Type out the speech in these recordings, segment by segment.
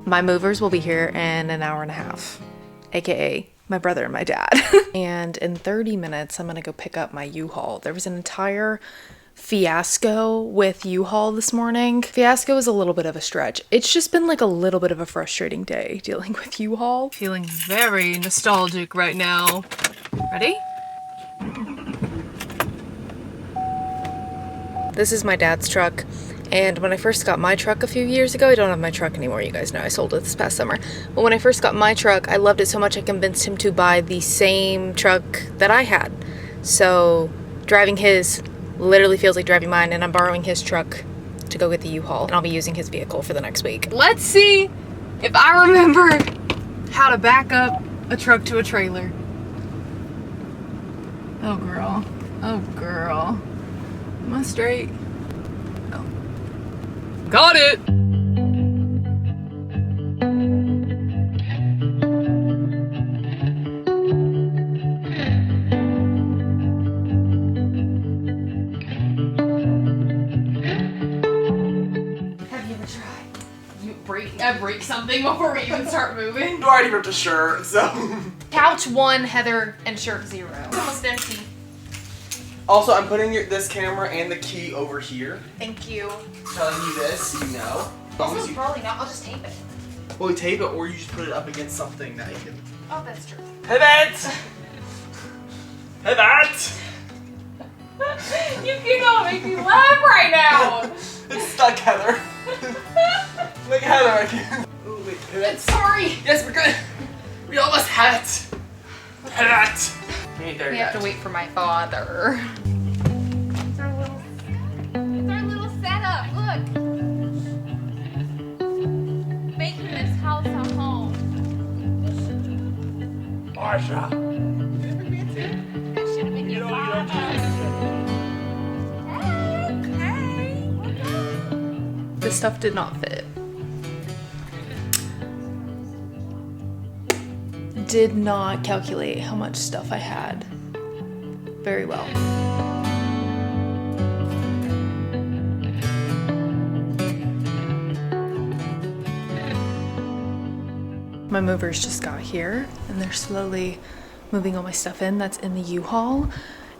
My movers will be here in an hour and a half, aka my brother and my dad. And in 30 minutes, I'm gonna go pick up my U-Haul. There was an entire fiasco with U-Haul this morning. Fiasco is a little bit of a stretch. It's just been like a little bit of a frustrating day dealing with U-Haul. Feeling very nostalgic right now. Ready? This is my dad's truck. And when I first got my truck a few years ago, I don't have my truck anymore, you guys know, I sold it this past summer. But when I first got my truck, I loved it so much I convinced him to buy the same truck that I had. So driving his literally feels like driving mine, and I'm borrowing his truck to go get the U-Haul, and I'll be using his vehicle for the next week. Let's see if I remember how to back up a truck to a trailer. Oh girl, oh girl. Am I straight? Oh. Got it! Break something before we even start moving. You already ripped a shirt, so. Couch 1, Heather, and shirt 0. It's almost empty. Also, I'm putting this camera and the key over here. Thank you. Telling you this, you know. Also, probably not. I'll just tape it. Well, you tape it, or you just put it up against something that you can. Oh, that's true. Pivot! Pivot! You cannot make me laugh right now. It's stuck, Heather. Look, Heather, I can't. Ooh, wait, pivot. Sorry. Yes, we're good. We almost had it. Pivot. We ain't there We yet. have to wait for my father. It's our little setup. Look. Making this house a home. Marsha. That should have been your father. This stuff did not fit. Did not calculate how much stuff I had very well. My movers just got here and they're slowly moving all my stuff in that's in the U-Haul.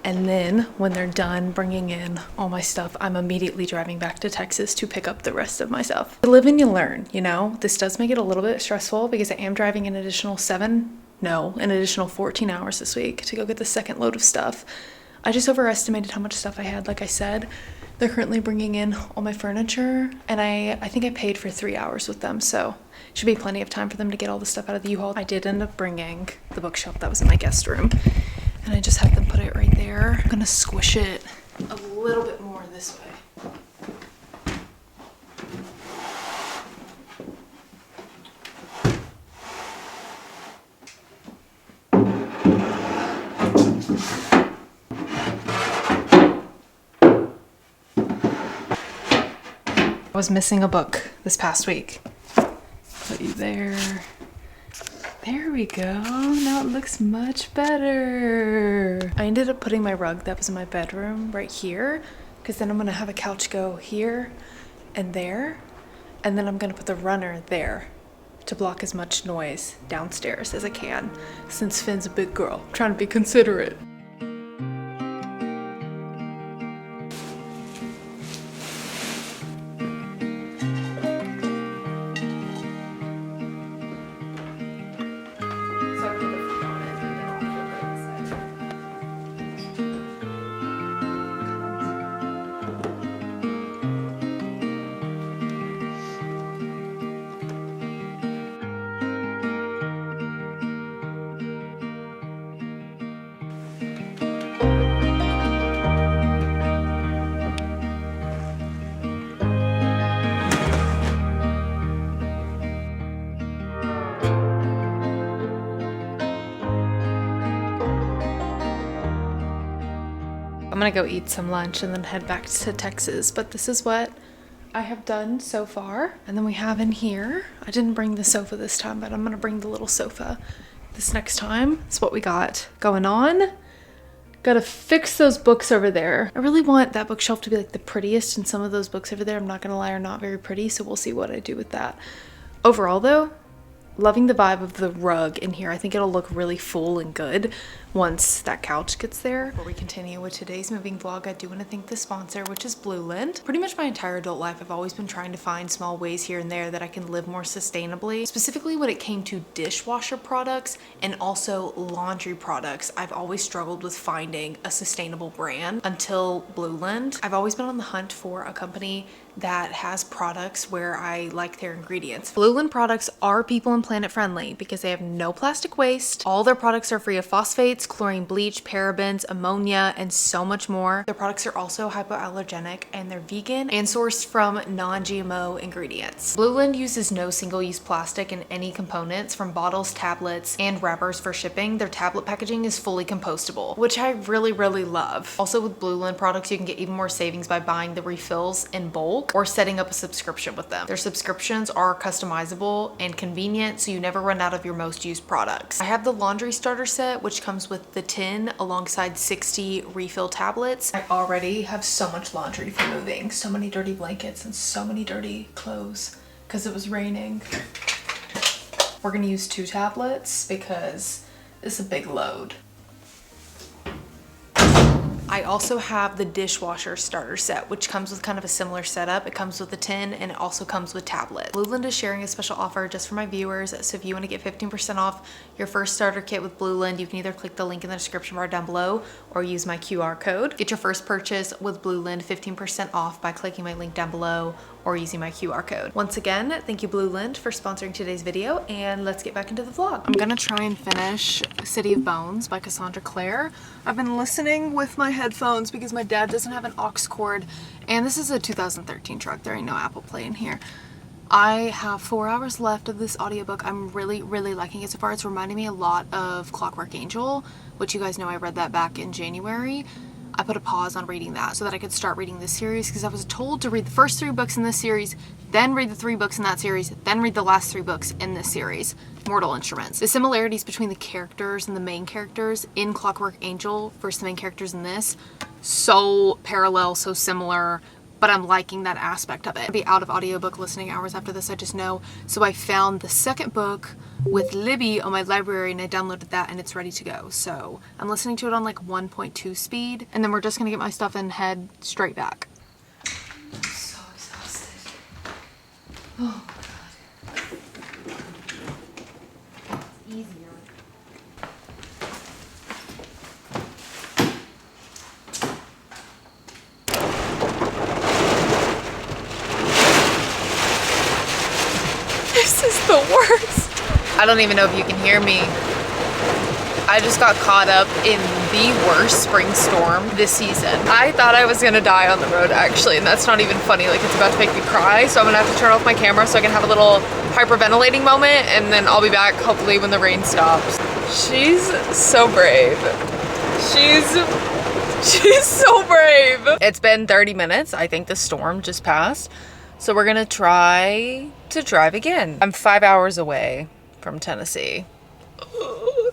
And then when they're done bringing in all my stuff, I'm immediately driving back to Texas to pick up the rest of my stuff. You live and you learn, you know? This does make it a little bit stressful because I am driving an additional 14 hours this week to go get the second load of stuff. I just overestimated how much stuff I had, like I said. They're currently bringing in all my furniture, and I think I paid for 3 hours with them, so should be plenty of time for them to get all the stuff out of the U-Haul. I did end up bringing the bookshelf that was in my guest room, and I just have them put it right there. I'm gonna squish it a little bit more this way. I was missing a book this past week. Put you there. There we go. Now it looks much better. I ended up putting my rug that was in my bedroom right here, because then I'm gonna have a couch go here and there, and then I'm gonna put the runner there to block as much noise downstairs as I can, since Finn's a big girl. I'm trying to be considerate. I'm gonna go eat some lunch and then head back to Texas, but this is what I have done so far. And then we have in here, I didn't bring the sofa this time, but I'm gonna bring the little sofa this next time. That's what we got going on. Gotta fix those books over there. I really want that bookshelf to be like the prettiest, and some of those books over there, I'm not gonna lie, are not very pretty, so we'll see what I do with that. Overall though, loving the vibe of the rug in here. I think it'll look really full and good once that couch gets there. Before we continue with today's moving vlog, I do want to thank the sponsor, which is Blueland. Pretty much my entire adult life, I've always been trying to find small ways here and there that I can live more sustainably. Specifically when it came to dishwasher products and also laundry products, I've always struggled with finding a sustainable brand until Blueland. I've always been on the hunt for a company that has products where I like their ingredients. Blueland products are people and planet friendly because they have no plastic waste. All their products are free of phosphates, chlorine bleach, parabens, ammonia, and so much more. Their products are also hypoallergenic and they're vegan and sourced from non-GMO ingredients. Blueland uses no single-use plastic in any components from bottles, tablets, and wrappers for shipping. Their tablet packaging is fully compostable, which I really, really love. Also with Blueland products, you can get even more savings by buying the refills in bulk or setting up a subscription with them. Their subscriptions are customizable and convenient, so you never run out of your most used products. I have the laundry starter set, which comes with the tin alongside 60 refill tablets. I already have so much laundry for moving, so many dirty blankets and so many dirty clothes because it was raining. We're gonna use 2 tablets because it's a big load. I also have the dishwasher starter set, which comes with kind of a similar setup. It comes with a tin and it also comes with tablet. Blueland is sharing a special offer just for my viewers. So if you want to get 15% off your first starter kit with Blueland, you can either click the link in the description bar down below or use my QR code. Get your first purchase with Blueland 15% off by clicking my link down below or using my QR code. Once again, thank you Blueland for sponsoring today's video, and let's get back into the vlog. I'm gonna try and finish City of Bones by Cassandra Clare. I've been listening with my headphones because my dad doesn't have an aux cord, and this is a 2013 truck. There ain't no Apple Play in here. I have 4 hours left of this audiobook. I'm really, really liking it so far. It's reminding me a lot of Clockwork Angel, which you guys know I read that back in January. I put a pause on reading that so that I could start reading this series because I was told to read the first 3 books in this series, then read the 3 books in that series, then read the last 3 books in this series, Mortal Instruments. The similarities between the characters and the main characters in Clockwork Angel versus the main characters in this, so parallel, so similar, but I'm liking that aspect of it. I'll be out of audiobook listening hours after this, I just know. So I found the second book with Libby on my library and I downloaded that and it's ready to go. So I'm listening to it on like 1.2 speed and then we're just gonna get my stuff and head straight back. I'm so exhausted. Oh my God. It's easier. This is the worst. I don't even know if you can hear me. I just got caught up in the worst spring storm this season. I thought I was gonna die on the road actually, and that's not even funny. Like it's about to make me cry, so I'm gonna have to turn off my camera so I can have a little hyperventilating moment, and then I'll be back hopefully when the rain stops. She's so brave. She's so brave. It's been 30 minutes. I think the storm just passed. So we're gonna try to drive again. I'm 5 hours away from Tennessee.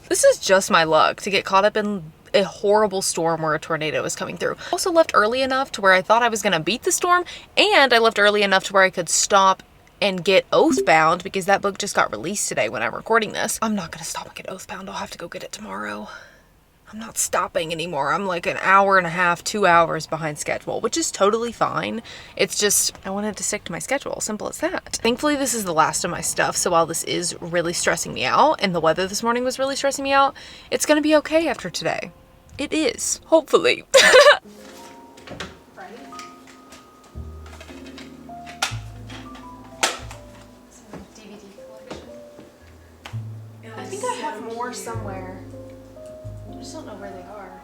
This is just my luck to get caught up in a horrible storm where a tornado was coming through. Also left early enough to where I thought I was gonna beat the storm, and I left early enough to where I could stop and get Oathbound because that book just got released today when I'm recording this. I'm not gonna stop and get Oathbound. I'll have to go get it tomorrow. I'm not stopping anymore. I'm like an hour and a half, 2 hours behind schedule, which is totally fine. It's just, I wanted to stick to my schedule. Simple as that. Thankfully, this is the last of my stuff. So while this is really stressing me out and the weather this morning was really stressing me out, it's going to be okay after today. It is, hopefully. I think I have more somewhere. I just don't know where they are.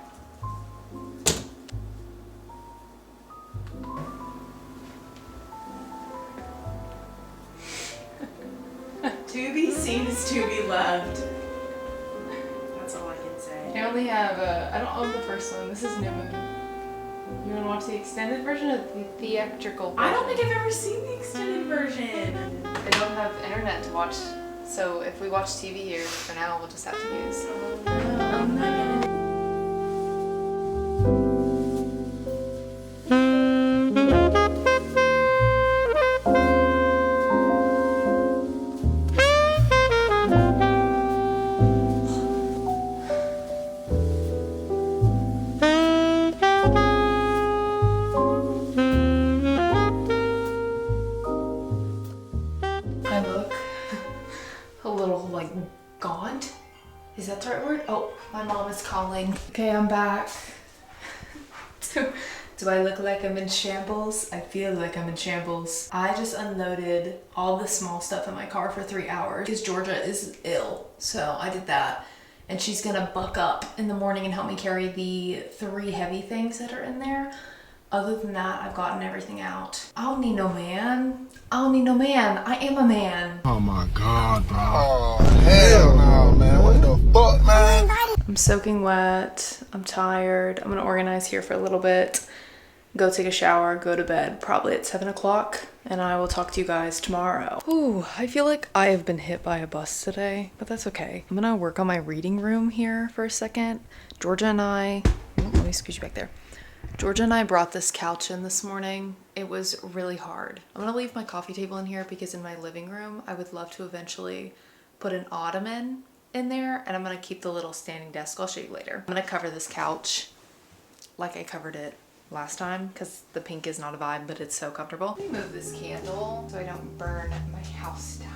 To be seen is to be loved. That's all I can say. I only have, I don't own the first one. This is New Moon. You want to watch the extended version or the theatrical version? I don't think I've ever seen the extended version. They don't have internet to watch, so if we watch TV here, for now, we'll just have to use. I'm not gonna. that the right word? Oh, my mom is calling. Okay, I'm back. Do I look like I'm in shambles? I feel like I'm in shambles. I just unloaded all the small stuff in my car for 3 hours because Georgia is ill. So I did that. And she's gonna buck up in the morning and help me carry the 3 heavy things that are in there. Other than that, I've gotten everything out. I don't need no man. I don't need no man. I am a man. Oh my God, bro. Oh, hell no, man. What the fuck, man? I'm soaking wet. I'm tired. I'm gonna organize here for a little bit. Go take a shower, go to bed, probably at 7 o'clock, and I will talk to you guys tomorrow. Ooh, I feel like I have been hit by a bus today, but that's okay. I'm gonna work on my reading room here for a second. Georgia and I, let me scoot you back there. Georgia and I brought this couch in this morning. It was really hard. I'm gonna leave my coffee table in here because in my living room, I would love to eventually put an ottoman in there, and I'm gonna keep the little standing desk. I'll show you later. I'm gonna cover this couch like I covered it last time because the pink is not a vibe, but it's so comfortable. Let me move this candle so I don't burn my house down.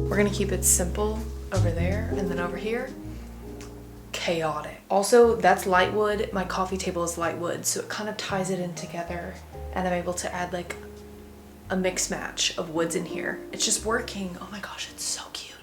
We're gonna keep it simple over there, and then over here, chaotic. Also, that's light wood. My coffee table is light wood, so it kind of ties it in together, and I'm able to add like a mix match of woods in here. It's just working. Oh my gosh, it's so cute.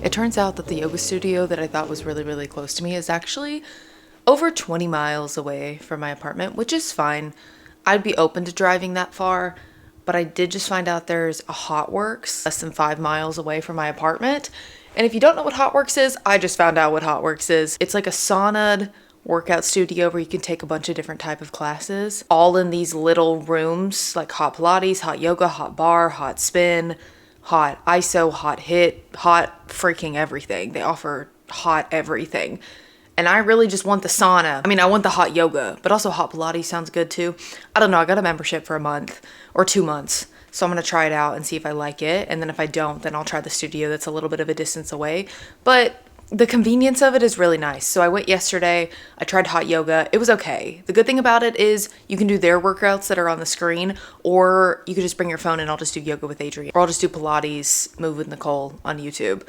It turns out that the yoga studio that I thought was really close to me is actually over 20 miles away from my apartment, which is fine. I'd be open to driving that far, but I did just find out there's a Hotworks less than 5 miles away from my apartment. And if you don't know what Hotworks is, I just found out what Hotworks is. It's like a sauna workout studio where you can take a bunch of different type of classes, all in these little rooms, like hot Pilates, hot yoga, hot bar, hot spin, hot ISO, hot hit, hot freaking everything. They offer hot everything. And I really just want the sauna. I mean, I want the hot yoga, but also hot Pilates sounds good too. I don't know, I got a membership for a month or 2 months. So I'm gonna try it out and see if I like it. And then if I don't, then I'll try the studio that's a little bit of a distance away. But the convenience of it is really nice. So I went yesterday, I tried hot yoga. It was okay. The good thing about it is you can do their workouts that are on the screen, or you could just bring your phone and I'll just do yoga with Adrian. Or I'll just do Pilates, Move with Nicole on YouTube.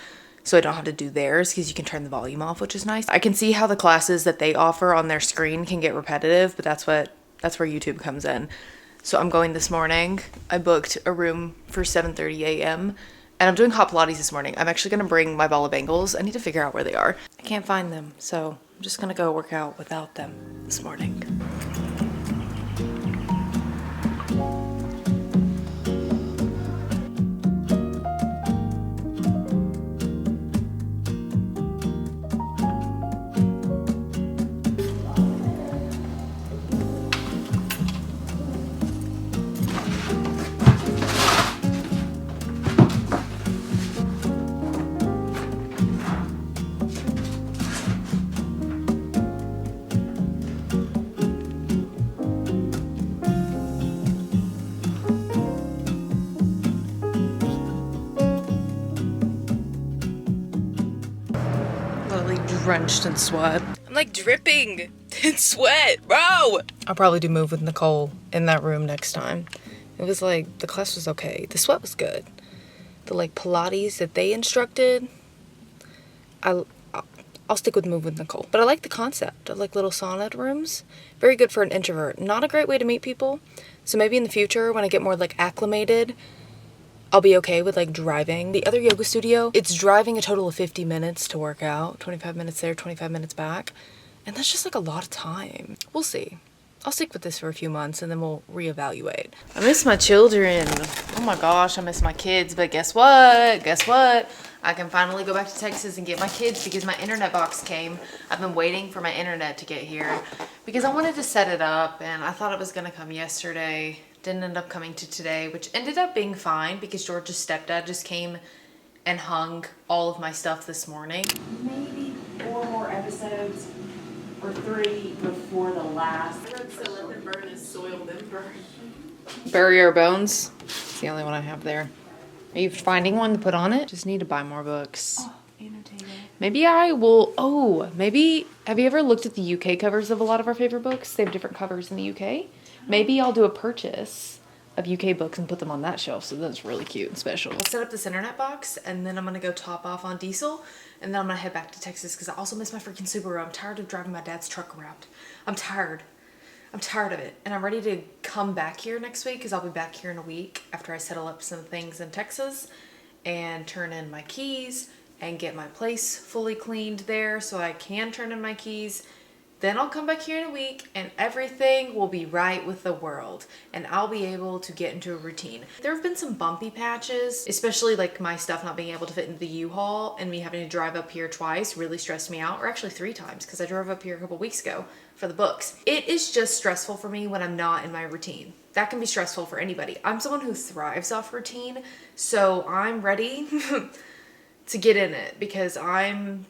So I don't have to do theirs because you can turn the volume off, which is nice. I can see how the classes that they offer on their screen can get repetitive, but that's where YouTube comes in. So I'm going this morning. I booked a room for 7:30 a.m. and I'm doing hot Pilates this morning. I'm actually gonna bring my ball of bangles. I need to figure out where they are. I can't find them, so I'm just gonna go work out without them this morning. Drenched in sweat. I'm like dripping in sweat, bro. I'll probably do Move with Nicole in that room next time. It was like, the class was okay. The sweat was good. The like Pilates that they instructed, I'll I'll stick with Move with Nicole. But I like the concept of like little sauna rooms. Very good for an introvert. Not a great way to meet people. So maybe in the future when I get more like acclimated, I'll be okay with like driving. The other yoga studio, it's driving a total of 50 minutes to work out. 25 minutes there, 25 minutes back. And that's just like a lot of time. We'll see. I'll stick with this for a few months and then we'll reevaluate. I miss my children. Oh my gosh, I miss my kids. But guess what? Guess what? I can finally go back to Texas and get my kids because my internet box came. I've been waiting for my internet to get here because I wanted to set it up and I thought it was gonna come yesterday. Didn't end up coming to today, which ended up being fine because George's stepdad just came and hung all of my stuff this morning. Maybe 4 more episodes or 3 before the last. So let them burn is soil them burn. Bury Our Bones. It's the only one I have there. Are you finding one to put on it? Just need to buy more books. Oh, annotated. Maybe I will. Oh, maybe. Have you ever looked at the UK covers of a lot of our favorite books? They have different covers in the UK. Maybe I'll do a purchase of UK books and put them on that shelf. So that's really cute and special. I'll set up this internet box and then I'm going to go top off on diesel. And then I'm going to head back to Texas because I also miss my freaking Subaru. I'm tired of driving my dad's truck around. I'm tired. I'm tired of it. And I'm ready to come back here next week because I'll be back here in a week after I settle up some things in Texas and turn in my keys and get my place fully cleaned there so I can turn in my keys. Then I'll come back here in a week and everything will be right with the world and I'll be able to get into a routine. There have been some bumpy patches, especially like my stuff not being able to fit into the U-Haul and me having to drive up here twice really stressed me out, or actually 3 times because I drove up here a couple weeks ago for the books. It is just stressful for me when I'm not in my routine. That can be stressful for anybody. I'm someone who thrives off routine, so I'm ready to get in it because I'm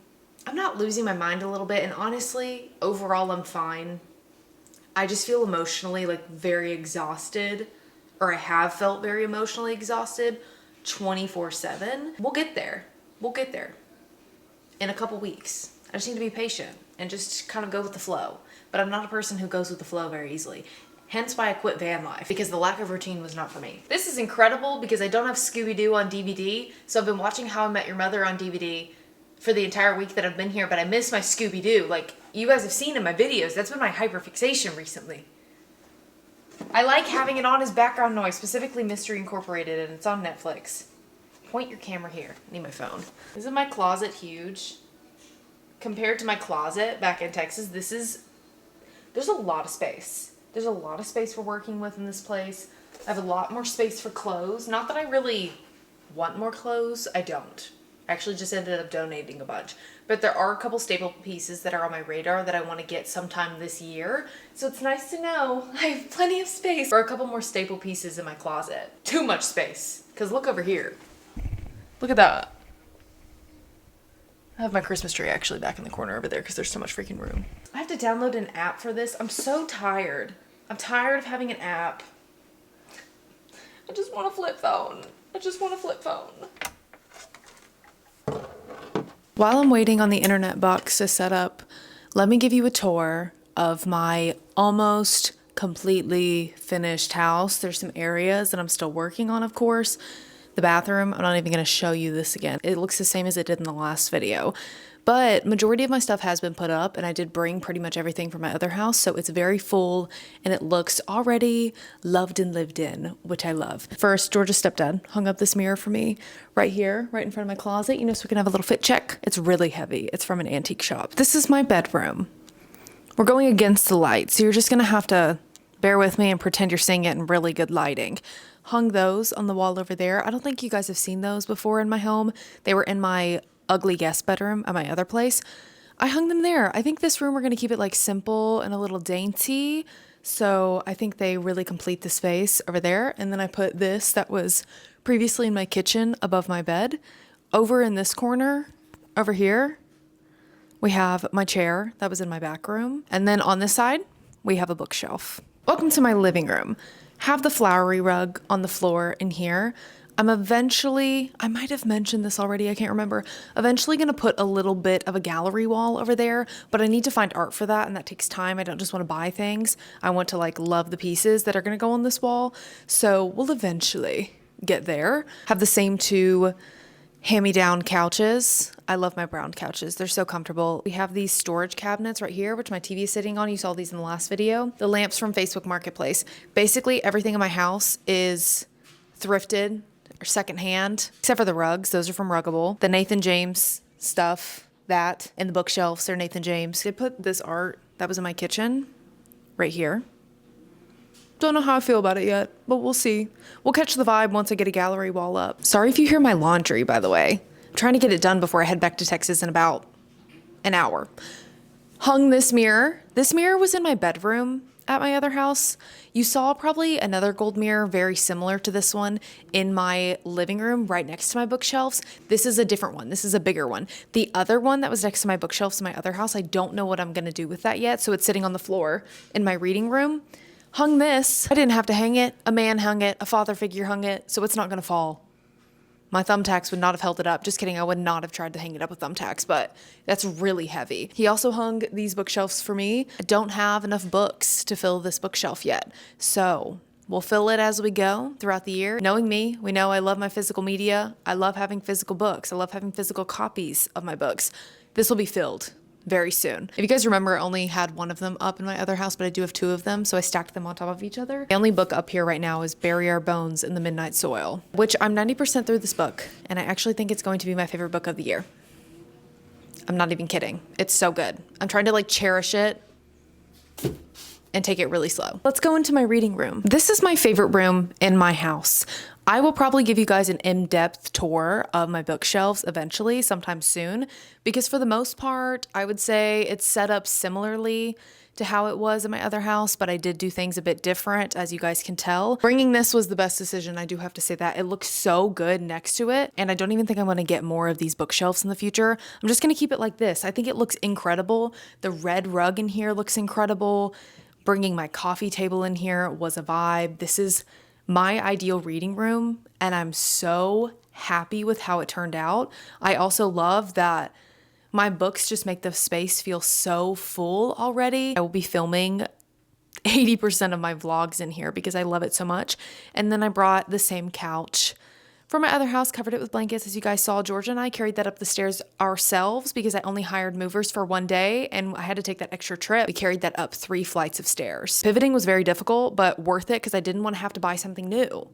not losing my mind a little bit, and honestly, overall I'm fine. I just feel emotionally like very exhausted, or I have felt very emotionally exhausted 24/7. We'll get there. We'll get there in a couple weeks. I just need to be patient and just kind of go with the flow. But I'm not a person who goes with the flow very easily. Hence why I quit van life, because the lack of routine was not for me. This is incredible because I don't have Scooby-Doo on DVD, so I've been watching How I Met Your Mother on DVD for the entire week that I've been here, but I miss my Scooby-Doo. Like, you guys have seen in my videos, that's been my hyperfixation recently. I like having it on as background noise, specifically Mystery Incorporated, and it's on Netflix. Point your camera here. I need my phone. Isn't my closet huge? Compared to my closet back in Texas, there's a lot of space. There's a lot of space for working with in this place. I have a lot more space for clothes. Not that I really want more clothes, I don't. I actually just ended up donating a bunch. But there are a couple staple pieces that are on my radar that I want to get sometime this year. So it's nice to know I have plenty of space for a couple more staple pieces in my closet. Too much space. Because look over here. Look at that. I have my Christmas tree actually back in the corner over there because there's so much freaking room. I have to download an app for this. I'm so tired. I'm tired of having an app. I just want a flip phone. I just want a flip phone. While I'm waiting on the internet box to set up, let me give you a tour of my almost completely finished house. There's some areas that I'm still working on, of course. The bathroom, I'm not even going to show you this again. It looks the same as it did in the last video. But majority of my stuff has been put up, and I did bring pretty much everything from my other house, so it's very full and it looks already loved and lived in, which I love. First, George's stepdad hung up this mirror for me right here, right in front of my closet, you know, so we can have a little fit check. It's really heavy. It's from an antique shop. This is my bedroom. We're going against the light, so you're just gonna have to bear with me and pretend you're seeing it in really good lighting. Hung those on the wall over there. I don't think you guys have seen those before in my home. They were in my ugly guest bedroom at my other place. I hung them there. I think this room we're going to keep it like simple and a little dainty. So I think they really complete the space over there. And then I put this that was previously in my kitchen above my bed. Over in this corner, over here, we have my chair that was in my back room. And then on this side, we have a bookshelf. Welcome to my living room. Have the flowery rug on the floor in here. I'm eventually, I might have mentioned this already, I can't remember, eventually going to put a little bit of a gallery wall over there, but I need to find art for that, and that takes time. I don't just want to buy things. I want to like love the pieces that are going to go on this wall, so we'll eventually get there. Have the same two hand-me-down couches. I love my brown couches. They're so comfortable. We have these storage cabinets right here, which my TV is sitting on. You saw these in the last video. The lamps from Facebook Marketplace. Basically, everything in my house is thrifted or secondhand, except for the rugs. Those are from Ruggable. The Nathan James stuff, that, and the bookshelves, they're Nathan James. I put this art that was in my kitchen right here. Don't know how I feel about it yet, but we'll see. We'll catch the vibe once I get a gallery wall up. Sorry if you hear my laundry, by the way. I'm trying to get it done before I head back to Texas in about an hour. Hung this mirror. This mirror was in my bedroom at my other house. You saw probably another gold mirror very similar to this one in my living room right next to my bookshelves. This is a different one. This is a bigger one. The other one that was next to my bookshelves in my other house, I don't know what I'm going to do with that yet. So it's sitting on the floor in my reading room. Hung this. I didn't have to hang it. A man hung it. A father figure hung it. So it's not going to fall. My thumbtacks would not have held it up. Just kidding. I would not have tried to hang it up with thumbtacks, but that's really heavy. He also hung these bookshelves for me. I don't have enough books to fill this bookshelf yet. So we'll fill it as we go throughout the year. Knowing me, we know I love my physical media. I love having physical books. I love having physical copies of my books. This will be filled very soon. If you guys remember, I only had one of them up in my other house, but I do have two of them, so I stacked them on top of each other. The only book up here right now is Bury Our Bones in the Midnight Soil, which I'm 90% through this book, and I actually think it's going to be my favorite book of the year. I'm not even kidding. It's so good. I'm trying to like cherish it and take it really slow. Let's go into my reading room. This is my favorite room in my house. I will probably give you guys an in-depth tour of my bookshelves eventually, sometime soon, because for the most part, I would say it's set up similarly to how it was in my other house, but I did do things a bit different, as you guys can tell. Bringing this was the best decision, I do have to say that. It looks so good next to it, and I don't even think I'm gonna get more of these bookshelves in the future. I'm just gonna keep it like this. I think it looks incredible. The red rug in here looks incredible. Bringing my coffee table in here was a vibe. This is my ideal reading room, and I'm so happy with how it turned out. I also love that my books just make the space feel so full already. I will be filming 80% of my vlogs in here because I love it so much. And then I brought the same couch from my other house, covered it with blankets. As you guys saw, Georgia and I carried that up the stairs ourselves because I only hired movers for one day and I had to take that extra trip. We carried that up 3 flights of stairs. Pivoting was very difficult, but worth it because I didn't want to have to buy something new.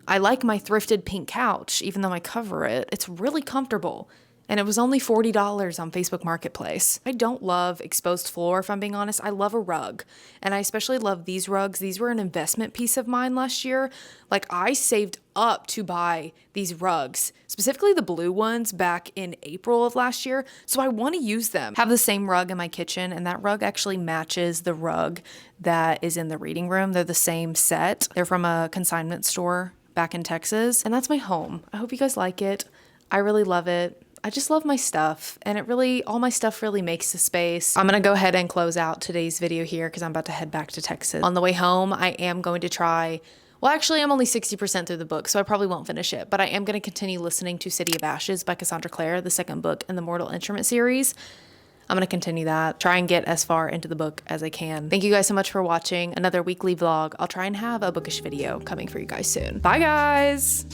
I like my thrifted pink couch, even though I cover it. It's really comfortable. And it was only $40 on Facebook Marketplace. I don't love exposed floor, if I'm being honest. I love a rug. And I especially love these rugs. These were an investment piece of mine last year. Like, I saved up to buy these rugs, specifically the blue ones back in April of last year. So I want to use them. I have the same rug in my kitchen, and that rug actually matches the rug that is in the reading room. They're the same set. They're from a consignment store back in Texas. And that's my home. I hope you guys like it. I really love it. I just love my stuff, and all my stuff really makes the space. I'm gonna go ahead and close out today's video here because I'm about to head back to Texas. On the way home, I am going to try, well, actually, I'm only 60% through the book, so I probably won't finish it, but I am gonna continue listening to City of Ashes by Cassandra Clare, the second book in the Mortal Instrument series. I'm gonna continue that, try and get as far into the book as I can. Thank you guys so much for watching another weekly vlog. I'll try and have a bookish video coming for you guys soon. Bye, guys.